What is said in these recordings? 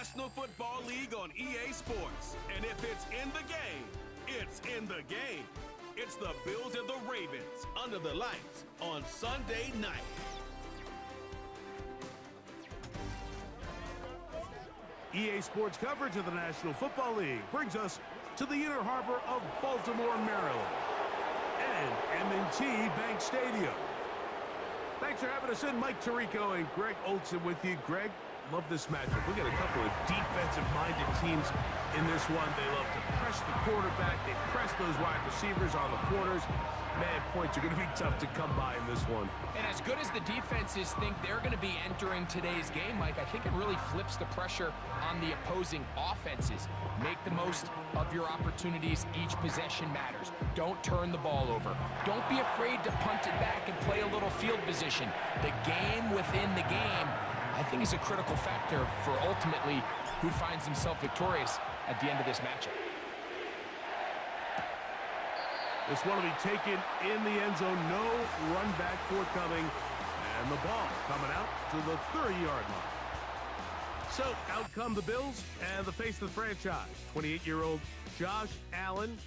National Football League on EA Sports. And if it's in the game, it's in the game. It's the Bills and the Ravens under the lights on Sunday night. EA Sports coverage of the National Football League brings us to the inner harbor of Baltimore, Maryland, and M&T Bank Stadium. Thanks for having us in. Mike Tirico and Greg Olson with you. Greg, love this matchup. We got a couple of defensive-minded teams in this one. They love to press the quarterback. They press those wide receivers on the corners. Man, points are going to be tough to come by in this one. And as good as the defenses think they're going to be entering today's game, Mike, I think it really flips the pressure on the opposing offenses. Make the most of your opportunities. Each possession matters. Don't turn the ball over. Don't be afraid to punt it back and play a little field position. The game within the game, I think, is a critical factor for ultimately who finds himself victorious at the end of this matchup. This one will be taken in the end zone. No run back forthcoming. And the ball coming out to the 30-yard line. So out come the Bills and the face of the franchise. 28-year-old Josh Allen.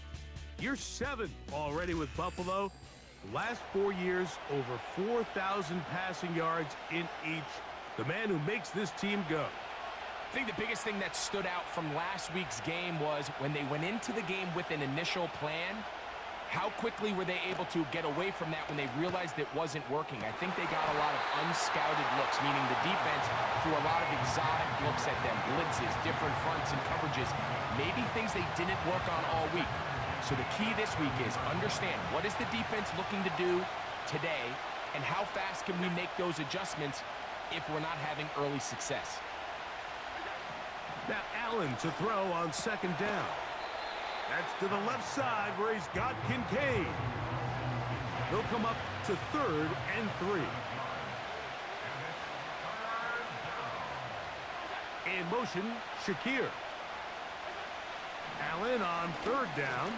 Year 7 already with Buffalo. Last 4 years, over 4,000 passing yards in each. The man who makes this team go. I think the biggest thing that stood out from last week's game was when they went into the game with an initial plan, how quickly were they able to get away from that when they realized it wasn't working? I think they got a lot of unscouted looks, meaning the defense threw a lot of exotic looks at them, blitzes, different fronts and coverages, maybe things they didn't work on all week. So the key this week is understand what is the defense looking to do today and how fast can we make those adjustments if we're not having early success. Now Allen to throw on second down. That's to the left side where he's got Kincaid. He'll come up to 3rd and 3. In motion, Shakir. Allen on 3rd down.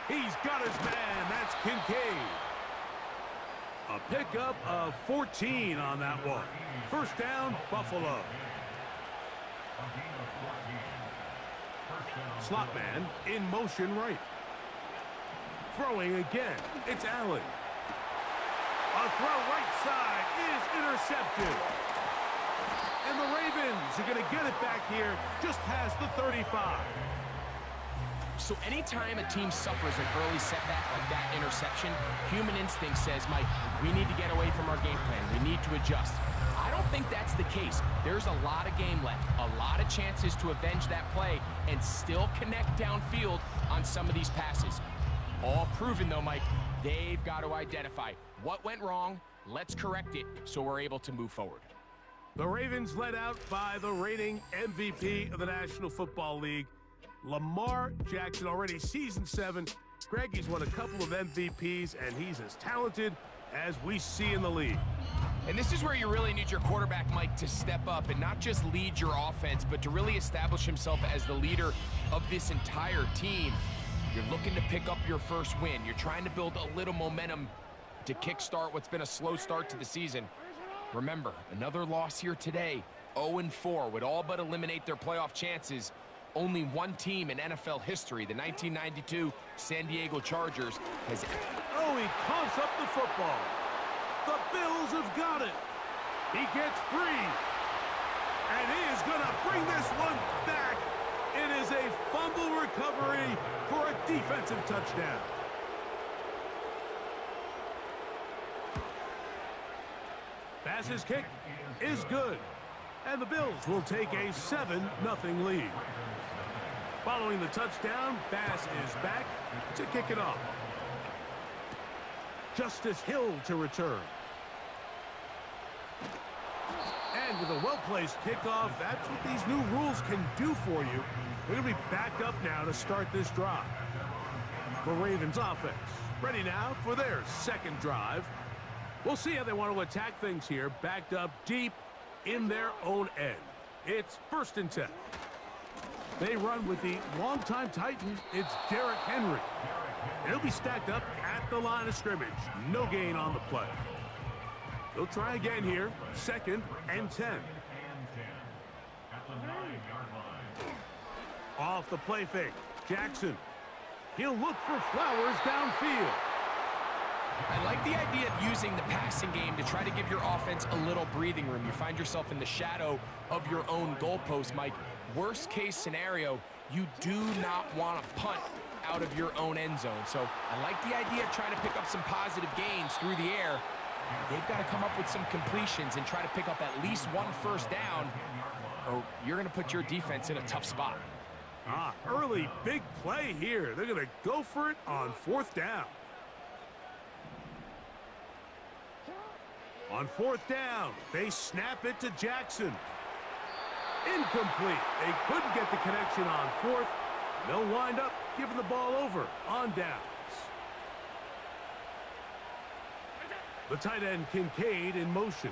He's got his man. That's Kincaid. A pickup of 14 on that one. First down, Buffalo. Slot man in motion right. Throwing again. It's Allen. A throw right side is intercepted. And the Ravens are going to get it back here just past the 35. So anytime a team suffers an early setback like that interception, human instinct says, Mike, we need to get away from our game plan. We need to adjust. I don't think that's the case. There's a lot of game left, a lot of chances to avenge that play and still connect downfield on some of these passes. All proven, though, Mike, they've got to identify what went wrong, let's correct it so we're able to move forward. The Ravens led out by the reigning MVP of the National Football League, Lamar Jackson, already season 7. Greg, he's won a couple of MVPs, and he's as talented as we see in the league. And this is where you really need your quarterback, Mike, to step up and not just lead your offense, but to really establish himself as the leader of this entire team. You're looking to pick up your first win. You're trying to build a little momentum to kickstart what's been a slow start to the season. Remember, another loss here today, 0-4, would all but eliminate their playoff chances. Only one team in NFL history, the 1992 San Diego Chargers, has... Oh, he coughs up the football. The Bills have got it. He gets free. And he is going to bring this one back. It is a fumble recovery for a defensive touchdown. Pass's kick is good. And the Bills will take a 7-0 lead. Following the touchdown, Bass is back to kick it off. Justice Hill to return. And with a well-placed kickoff, that's what these new rules can do for you. We're going to be back up now to start this drive. The Ravens offense ready now for their second drive. We'll see how they want to attack things here, backed up deep in their own end. It's 1st and 10. They run with the longtime Titan. It's Derrick Henry. He'll be stacked up at the line of scrimmage. No gain on the play. They'll try again here. 2nd and 10. Off the play fake, Jackson. He'll look for Flowers downfield. I like the idea of using the passing game to try to give your offense a little breathing room. You find yourself in the shadow of your own goalpost, Mike. Worst case scenario, you do not want to punt out of your own end zone. So I like the idea of trying to pick up some positive gains through the air. They've got to come up with some completions and try to pick up at least one first down, or you're going to put your defense in a tough spot. Early big play here. They're going to go for it on 4th down. On 4th down, they snap it to Jackson. Incomplete. They couldn't get the connection on 4th. They'll wind up giving the ball over on downs. The tight end Kincaid in motion.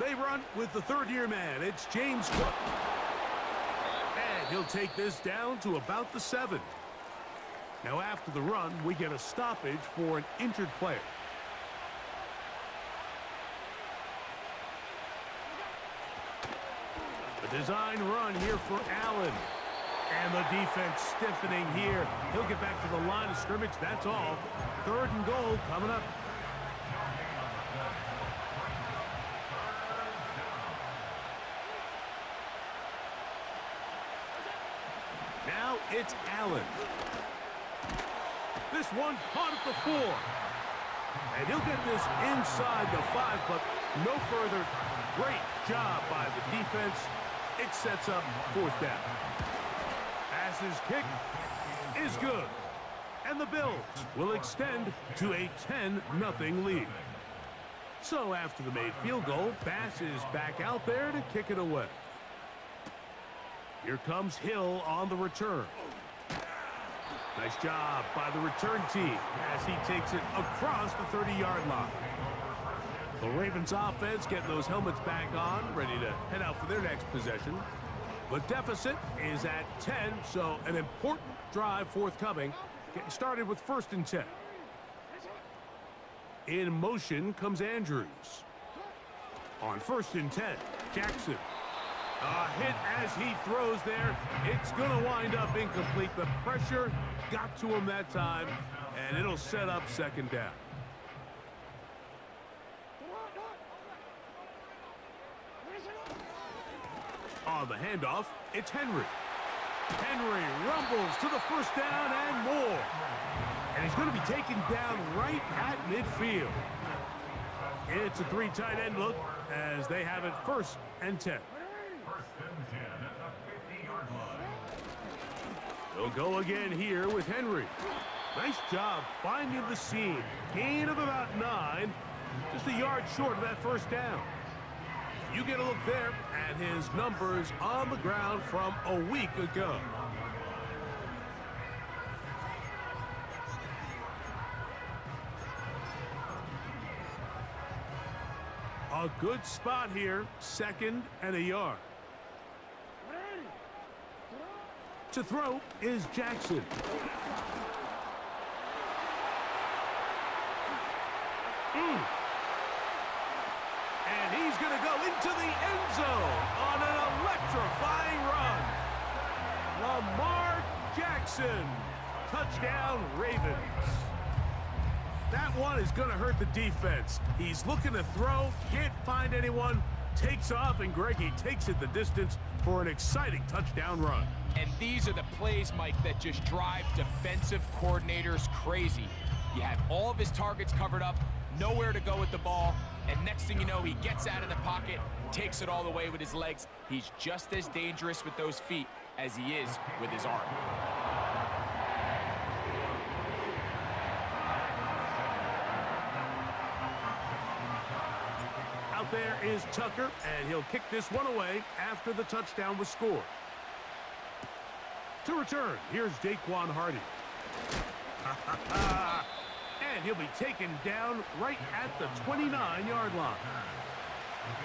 They run with the third-year man. It's James Cook. And he'll take this down to about the 7. Now after the run, we get a stoppage for an injured player. A design run here for Allen. And the defense stiffening here. He'll get back to the line of scrimmage. That's all. 3rd and goal coming up. Now it's Allen. This one caught at the 4. And he'll get this inside the 5, but no further. Great job by the defense. It sets up 4th down. Pass's kick is good. And the Bills will extend to a 10-0 lead. So after the made field goal, Bass is back out there to kick it away. Here comes Hill on the return. Nice job by the return team as he takes it across the 30-yard line. The Ravens offense getting those helmets back on, ready to head out for their next possession. The deficit is at 10, so an important drive forthcoming. Getting started with 1st and 10. In motion comes Andrews. On 1st and 10, Jackson. A hit as he throws there. It's going to wind up incomplete. The pressure got to him that time, and it'll set up 2nd down. On the handoff, it's Henry. Henry rumbles to the 1st down and more. And he's going to be taken down right at midfield. It's a 3 tight end look as they have it 1st and 10. They'll go again here with Henry. Nice job finding the seam. Gain of about 9. Just a yard short of that 1st down. You get a look there at his numbers on the ground from a week ago. A good spot here, 2nd and a yard. To throw is Jackson. And he's going to go into the end zone on an electrifying run. Lamar Jackson. Touchdown, Ravens. That one is going to hurt the defense. He's looking to throw, can't find anyone, takes off, and Greggy takes it the distance for an exciting touchdown run. And these are the plays, Mike, that just drive defensive coordinators crazy. You have all of his targets covered up, nowhere to go with the ball, and next thing you know, he gets out of the pocket, takes it all the way with his legs. He's just as dangerous with those feet as he is with his arm. Out there is Tucker, and he'll kick this one away after the touchdown was scored. To return, here's Daquan Hardy. And he'll be taken down right at the 29-yard line.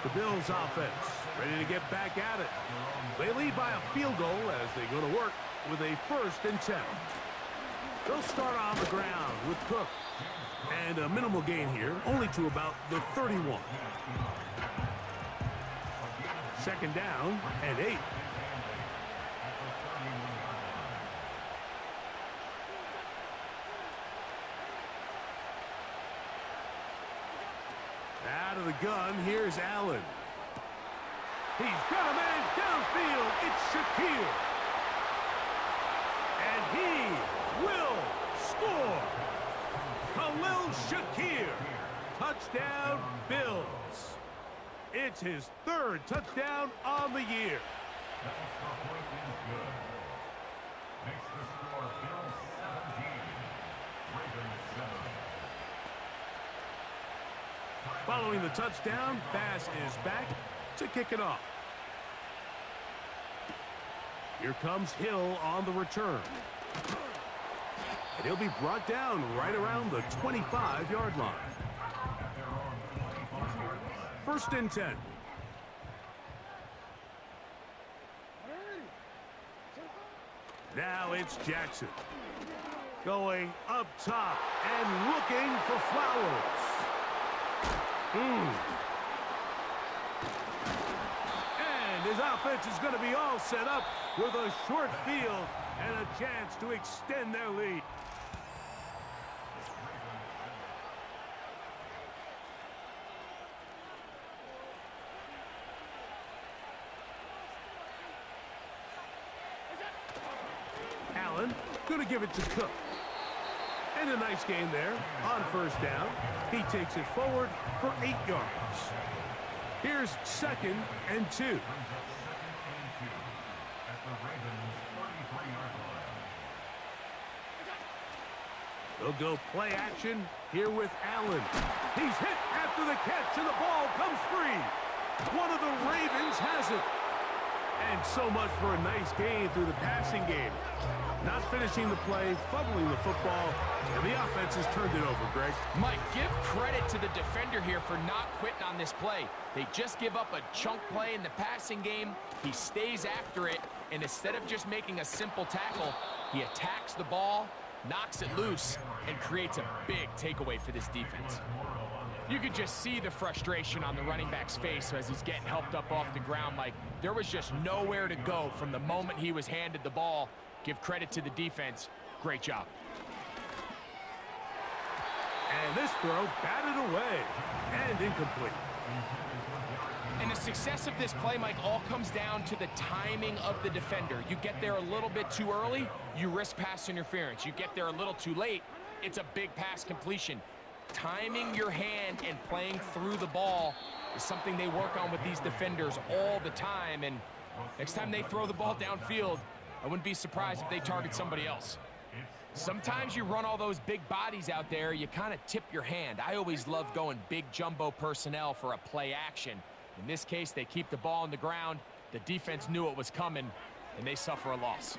The Bills offense ready to get back at it. They lead by a field goal as they go to work with a 1st and 10. They'll start on the ground with Cook. And a minimal gain here, only to about the 31. 2nd down and 8. gun, here's Allen. He's got a man downfield. It's Shakir. And he will score. Khalil Shakir. Touchdown, Bills. It's his third touchdown on the year. Following the touchdown, Bass is back to kick it off. Here comes Hill on the return. And he'll be brought down right around the 25-yard line. 1st and 10. Now it's Jackson. Going up top and looking for Flowers. And his offense is going to be all set up with a short field and a chance to extend their lead. Allen going to give it to Cook. And a nice game there on 1st down. He takes it forward for 8 yards. Here's 2nd and 2. They'll go play action here with Allen. He's hit after the catch, and the ball comes free. One of the Ravens has it. And so much for a nice gain through the passing game. Not finishing the play, fumbling the football, and the offense has turned it over, Greg. Mike, give credit to the defender here for not quitting on this play. They just give up a chunk play in the passing game. He stays after it, and instead of just making a simple tackle, he attacks the ball, knocks it loose, and creates a big takeaway for this defense. You could just see the frustration on the running back's face as he's getting helped up off the ground. Like, there was just nowhere to go from the moment he was handed the ball. Give credit to the defense. Great job. And this throw batted away and incomplete. And the success of this play, Mike, all comes down to the timing of the defender. You get there a little bit too early, you risk pass interference. You get there a little too late, it's a big pass completion. Timing your hand and playing through the ball is something they work on with these defenders all the time. And next time they throw the ball downfield, I wouldn't be surprised if they target somebody else. Sometimes you run all those big bodies out there, you kind of tip your hand. I always love going big jumbo personnel for a play action. In this case, they keep the ball on the ground. The defense knew it was coming, and they suffer a loss.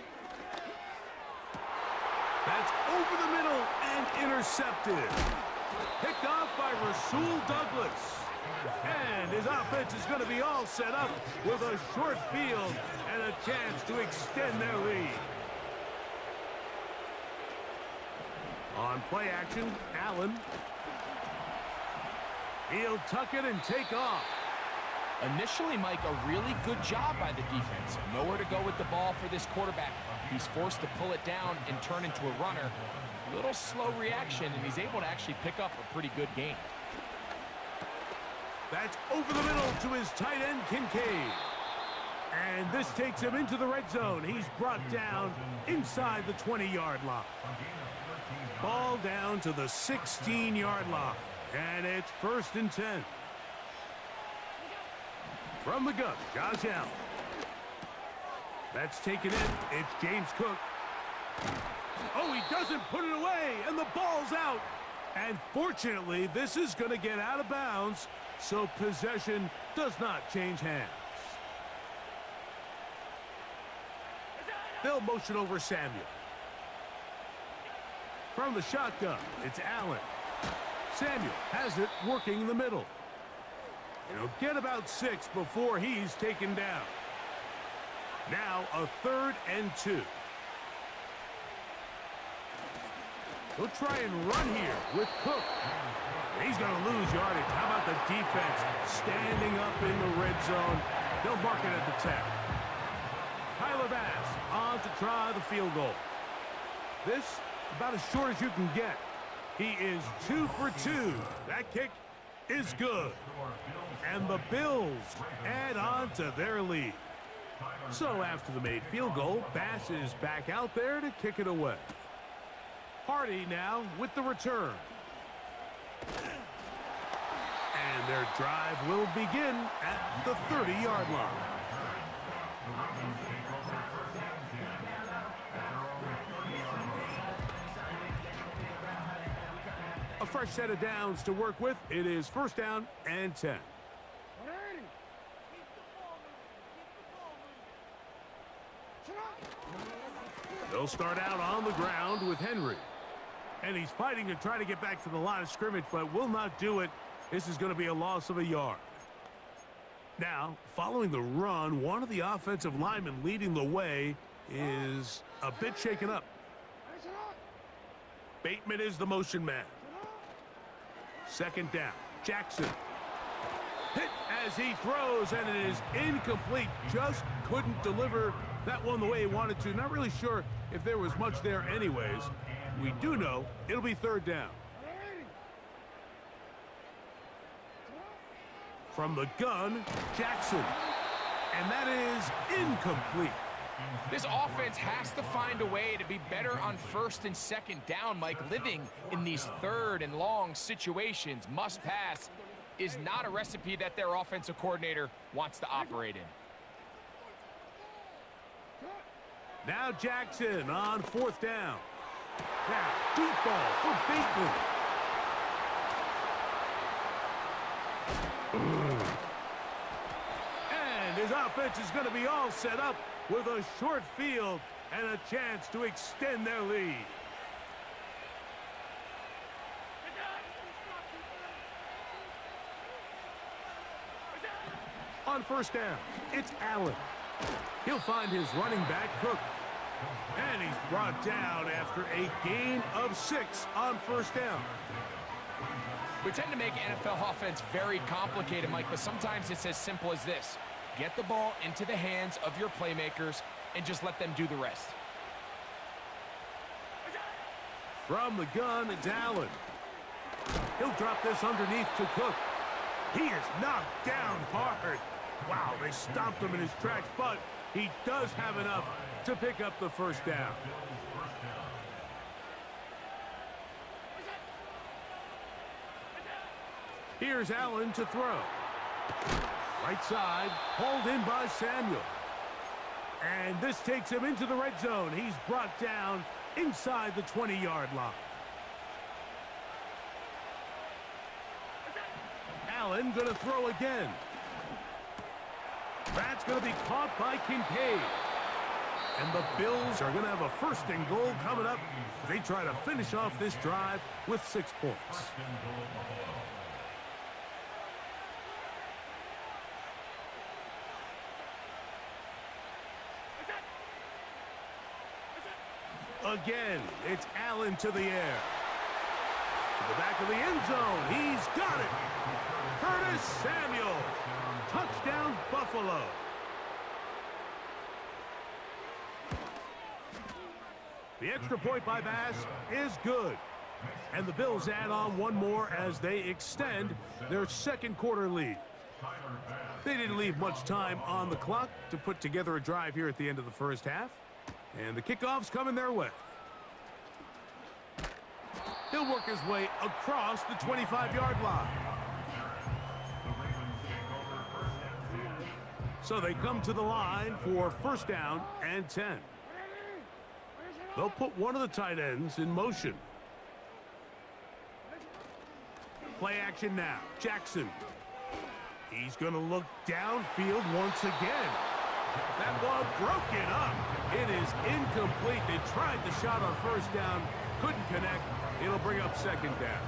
That's over the middle and intercepted. Picked off by Rasul Douglas. And his offense is going to be all set up with a short field and a chance to extend their lead. On play action, Allen. He'll tuck it and take off. Initially, Mike, a really good job by the defense. Nowhere to go with the ball for this quarterback. He's forced to pull it down and turn into a runner. A little slow reaction, and he's able to actually pick up a pretty good game. That's over the middle to his tight end, Kincaid. And this takes him into the red zone. He's brought down inside the 20-yard line. Ball down to the 16-yard line. And it's 1st and 10. From the gun, Josh Allen. That's taken in. It's James Cook. Oh, he doesn't put it away, and the ball's out. And fortunately, this is going to get out of bounds, so possession does not change hands. They'll motion over Samuel. From the shotgun, it's Allen. Samuel has it working the middle. He'll get about 6 before he's taken down. Now a 3rd and 2. He'll try and run here with Cook. He's going to lose yardage. How about the defense standing up in the red zone? They'll mark it at the 10. Tyler Bass on to try the field goal. This about as short as you can get. He is 2 for 2. That kick is good. And the Bills add on to their lead. So after the made field goal, Bass is back out there to kick it away. Hardy now with the return. And their drive will begin at the 30-yard line. A fresh set of downs to work with. It is first down and 10. They'll start out on the ground with Henry. And he's fighting to try to get back to the line of scrimmage, but will not do it. This is going to be a loss of a yard. Now, following the run, one of the offensive linemen leading the way is a bit shaken up. Bateman is the motion man. Second down. Jackson. Hit as he throws, and it is incomplete. Just couldn't deliver that one the way he wanted to. Not really sure if there was much there anyways. We do know it'll be third down. From the gun, Jackson. And that is incomplete. This offense has to find a way to be better on first and second down, Mike. Living in these third and long situations, must pass, is not a recipe that their offensive coordinator wants to operate in. Now Jackson on fourth down. Now, deep ball for Bateman. And his offense is going to be all set up with a short field and a chance to extend their lead. On first down, it's Allen. He'll find his running back, Cook. And he's brought down after a gain of 6 on first down. We tend to make NFL offense very complicated, Mike, but sometimes it's as simple as this. Get the ball into the hands of your playmakers and just let them do the rest. From the gun, it's Allen. He'll drop this underneath to Cook. He is knocked down hard. Wow, they stopped him in his tracks, but he does have enough to pick up the first down. Here's Allen to throw. Right side, hauled in by Samuel. And this takes him into the red zone. He's brought down inside the 20-yard line. Allen going to throw again. That's going to be caught by Kincaid. And the Bills are going to have a first and goal coming up. They try to finish off this drive with 6 points. Again, it's Allen to the air. To the back of the end zone. He's got it. Curtis Samuel. Touchdown, Buffalo. The extra point by Bass is good. And the Bills add on one more as they extend their second quarter lead. They didn't leave much time on the clock to put together a drive here at the end of the first half. And the kickoff's coming their way. He'll work his way across the 25-yard line. So they come to the line for first down and 10. They'll put one of the tight ends in motion. Play action now. Jackson. He's going to look downfield once again. That ball broken up. It is incomplete. They tried the shot on first down. Couldn't connect. It'll bring up second down.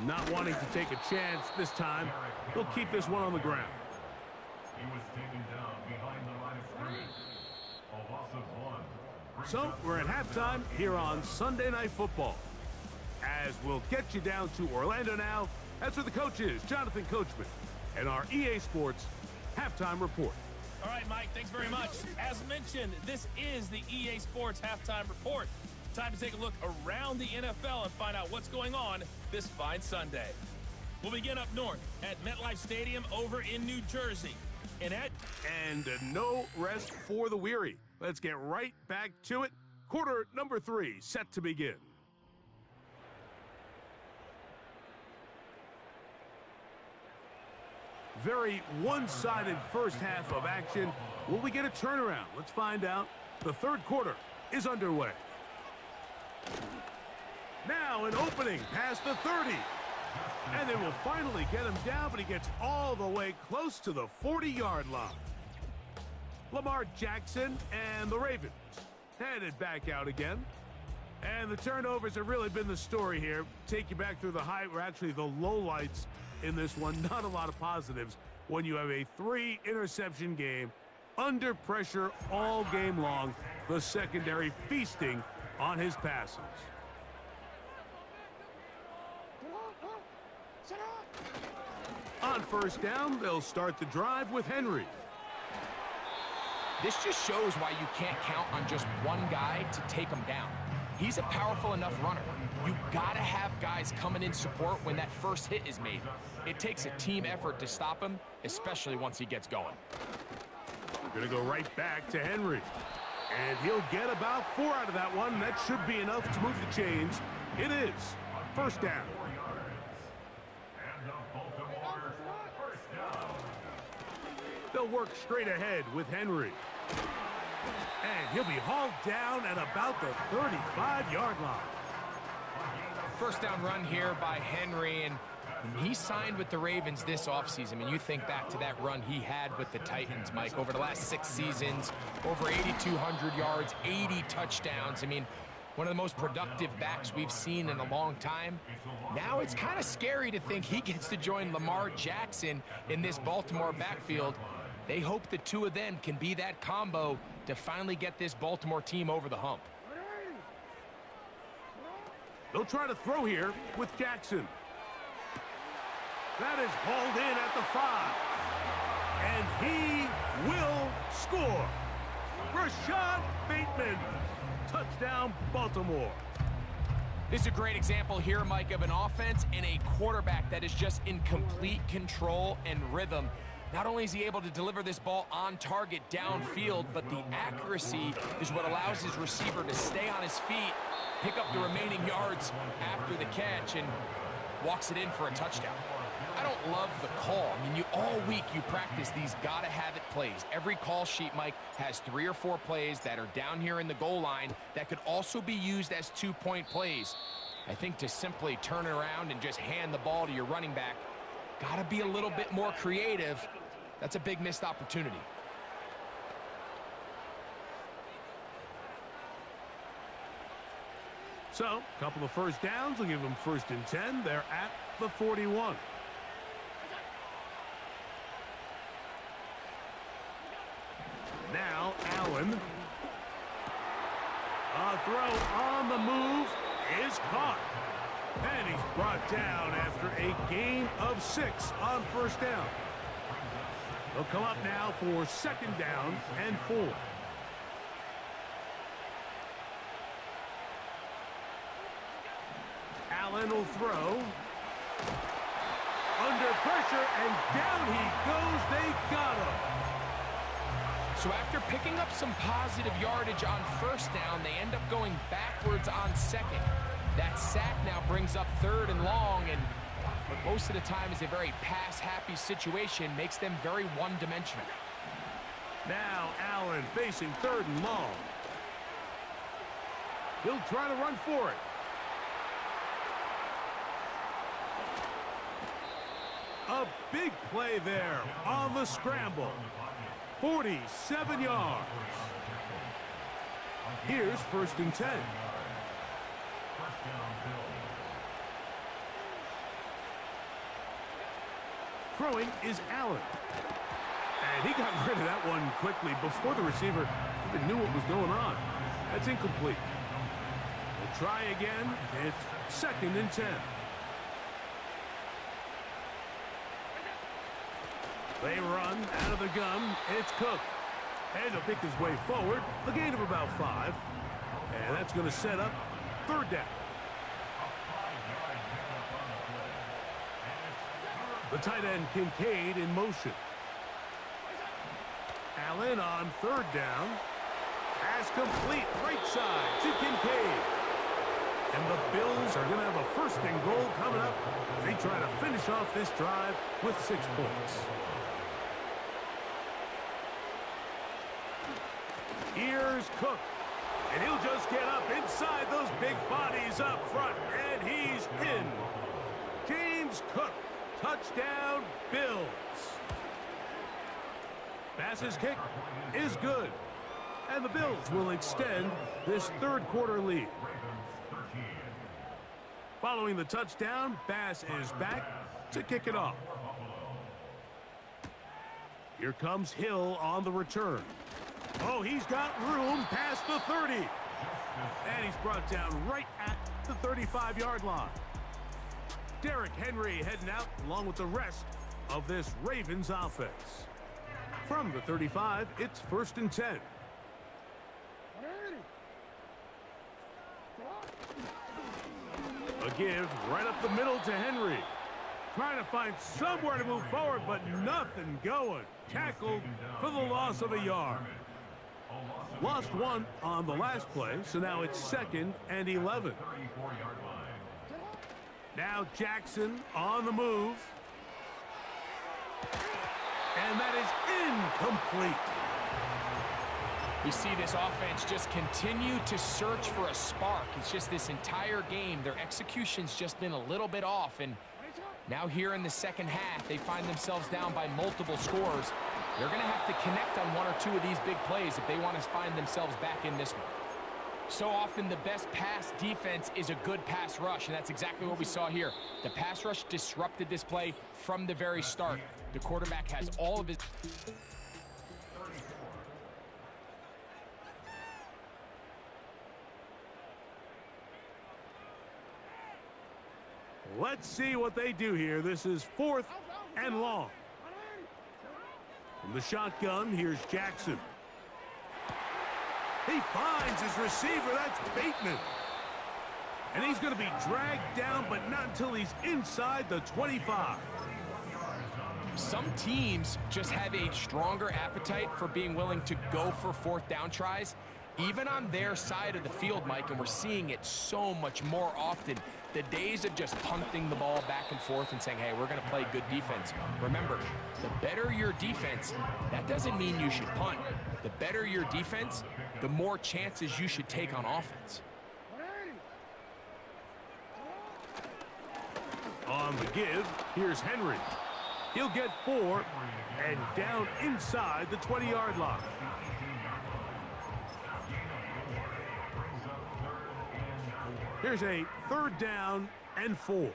Not wanting to take a chance this time. He'll keep this one on the ground. He was taken down behind the line of scrimmage. A loss of 1. So we're at halftime here on Sunday Night Football. As we'll get you down to Orlando now, that's where the coach is, Jonathan Coachman, and our EA Sports halftime report. All right, Mike, thanks very much. As mentioned, this is the EA Sports Halftime Report. Time to take a look around the NFL and find out what's going on this fine Sunday. We'll begin up north at MetLife Stadium over in New Jersey. And no rest for the weary. Let's get right back to it. Quarter number 3 set to begin. Very one-sided first half of action. Will we get a turnaround? Let's find out. The third quarter is underway. Now an opening past the 30. And they will finally get him down, but he gets all the way close to the 40-yard line. Lamar Jackson and the Ravens headed back out again. And the turnovers have really been the story here. Take you back through the high, or actually the lowlights in this one. Not a lot of positives when you have a 3-interception game under pressure all game long. The secondary feasting on his passes. On first down, they'll start the drive with Henry. This just shows why you can't count on just one guy to take him down. He's a powerful enough runner. You gotta have guys coming in support when that first hit is made. It takes a team effort to stop him, especially once he gets going. We're gonna go right back to Henry. And he'll get about 4 out of that one. That should be enough to move the chains. It is first down. They'll work straight ahead with Henry. And he'll be hauled down at about the 35-yard line. First down run here by Henry, and he signed with the Ravens this offseason. I mean, you think back to that run he had with the Titans, Mike, over the last 6 seasons, over 8,200 yards, 80 touchdowns. I mean, one of the most productive backs we've seen in a long time. Now it's kind of scary to think he gets to join Lamar Jackson in this Baltimore backfield. They hope the two of them can be that combo to finally get this Baltimore team over the hump. They'll try to throw here with Jackson. That is hauled in at the 5. And he will score. Rashad Bateman. Touchdown, Baltimore. This is a great example here, Mike, of an offense and a quarterback that is just in complete control and rhythm. Not only is he able to deliver this ball on target downfield, but the accuracy is what allows his receiver to stay on his feet, pick up the remaining yards after the catch, and walks it in for a touchdown. I don't love the call. I mean, all week you practice these gotta-have-it plays. Every call sheet, Mike, has 3 or 4 plays that are down here in the goal line that could also be used as 2-point plays. I think to simply turn around and just hand the ball to your running back, gotta be a little bit more creative. That's a big missed opportunity. So, a couple of first downs will give them 1st and 10. They're at the 41. Now, Allen. A throw on the move is caught. And he's brought down after a gain of 6 on first down. They'll come up now for 2nd down and 4. Allen will throw. Under pressure, and down he goes. They got him. So after picking up some positive yardage on first down, they end up going backwards on second. That sack now brings up 3rd and long, and what most of the time is a very pass-happy situation, makes them very one-dimensional. Now Allen facing 3rd and long. He'll try to run for it. A big play there on the scramble. 47 yards. Here's 1st and 10. Throwing is Allen. And he got rid of that one quickly before the receiver even knew what was going on. That's incomplete. We'll try again. It's 2nd and 10. They run out of the gun. It's Cook. And he'll pick his way forward. A gain of about 5. And that's going to set up third down. The tight end Kincaid in motion. Allen on third down. Pass complete right side to Kincaid. And the Bills are going to have a first and goal coming up. They try to finish off this drive with 6 points. Here's Cook. And he'll just get up inside those big bodies up front. And he's in. James Cook. Touchdown, Bills. Pass's kick is good. And the Bills will extend this third quarter lead. Following the touchdown, Bass is back to kick it off. Here comes Hill on the return. Oh, he's got room past the 30. And he's brought down right at the 35-yard line. Derrick Henry heading out along with the rest of this Ravens offense. From the 35, it's 1st and 10. A give right up the middle to Henry. Trying to find somewhere to move forward, but nothing going. Tackled for the loss of a yard. Lost 1 on the last play, so now it's 2nd and 11. Now Jackson on the move. And that is incomplete. We see this offense just continue to search for a spark. It's just this entire game, their execution's just been a little bit off. And now here in the second half, they find themselves down by multiple scores. They're going to have to connect on 1 or 2 of these big plays if they want to find themselves back in this one. So often the best pass defense is a good pass rush, and that's exactly what we saw here. The pass rush disrupted this play from the very start. The quarterback has all of his... Let's see what they do here. This is 4th and long. From the shotgun, here's Jackson. He finds his receiver. That's Bateman. And he's going to be dragged down, but not until he's inside the 25. Some teams just have a stronger appetite for being willing to go for 4th down tries, even on their side of the field, Mike, and we're seeing it so much more often. The days of just punting the ball back and forth and saying, hey, we're going to play good defense. Remember, the better your defense, that doesn't mean you should punt. The better your defense, the more chances you should take on offense. On the give, here's Henry. He'll get 4 and down inside the 20-yard line. Here's a 3rd down and 4.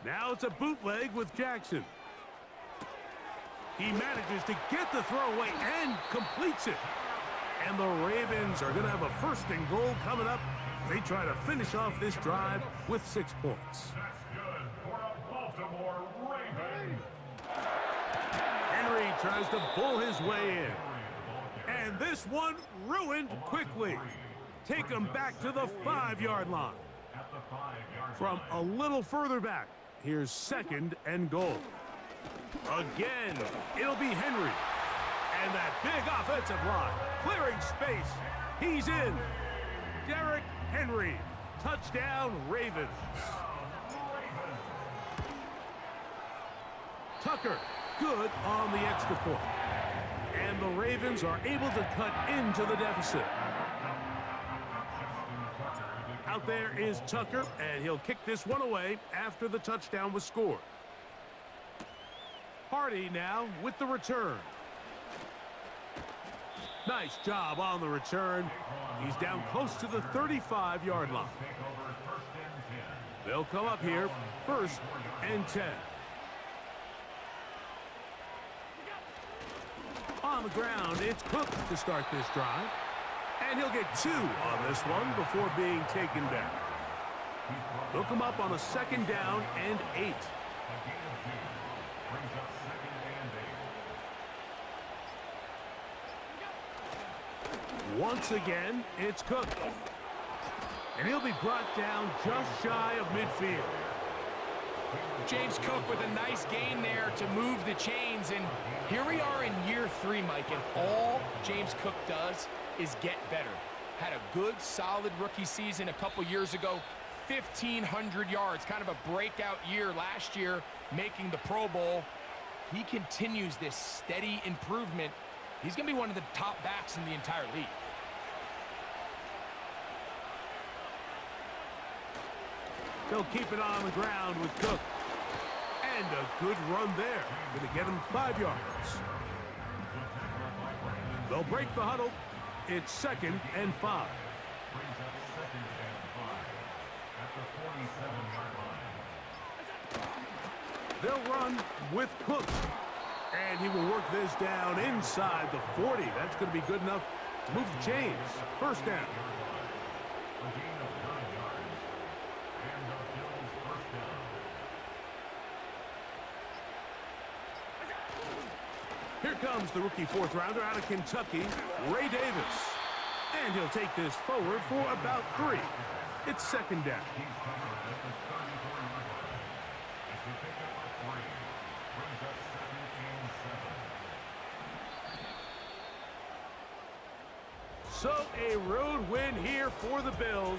Now it's a bootleg with Jackson. He manages to get the throw away and completes it. And the Ravens are going to have a 1st and goal coming up. They try to finish off this drive with 6 points. Henry tries to bull his way in. And this one ruined quickly. Take him back to the 5-yard line. From a little further back, here's 2nd and goal. Again, it'll be Henry. And that big offensive line, clearing space. He's in. Derrick Henry. Touchdown, Ravens. Tucker, good on the extra point. And the Ravens are able to cut into the deficit. Out there is Tucker, and he'll kick this one away after the touchdown was scored. Hardy now with the return. Nice job on the return. He's down close to the 35-yard line. They'll come up here, 1st and 10. On the ground, it's Cook to start this drive. And he'll get 2 on this one before being taken down. They'll come up on a 2nd down and 8. gain of 2. Brings up 2nd and 8. Once again, it's Cook. And he'll be brought down just shy of midfield. James Cook with a nice gain there to move the chains. And here we are in year 3, Mike, and all James Cook does is get better. Had a good, solid rookie season a couple years ago. 1,500 yards, kind of a breakout year last year, making the Pro Bowl. He continues this steady improvement. He's going to be one of the top backs in the entire league. They'll keep it on the ground with Cook. And a good run there. Going to get him 5 yards. They'll break the huddle. It's 2nd and 5. Brings up 2nd and 5 at the 47-yard line. They'll run with Cook. And he will work this down inside the 40. That's going to be good enough to move the chains. First down. A gain of 9 yards. And the Bills first down. Here comes the rookie 4th rounder out of Kentucky, Ray Davis. And he'll take this forward for about 3. It's 2nd down. He's covered at the 34-yard line. As they pick up a 3. Brings up 2nd and 7. So a road win here for the Bills.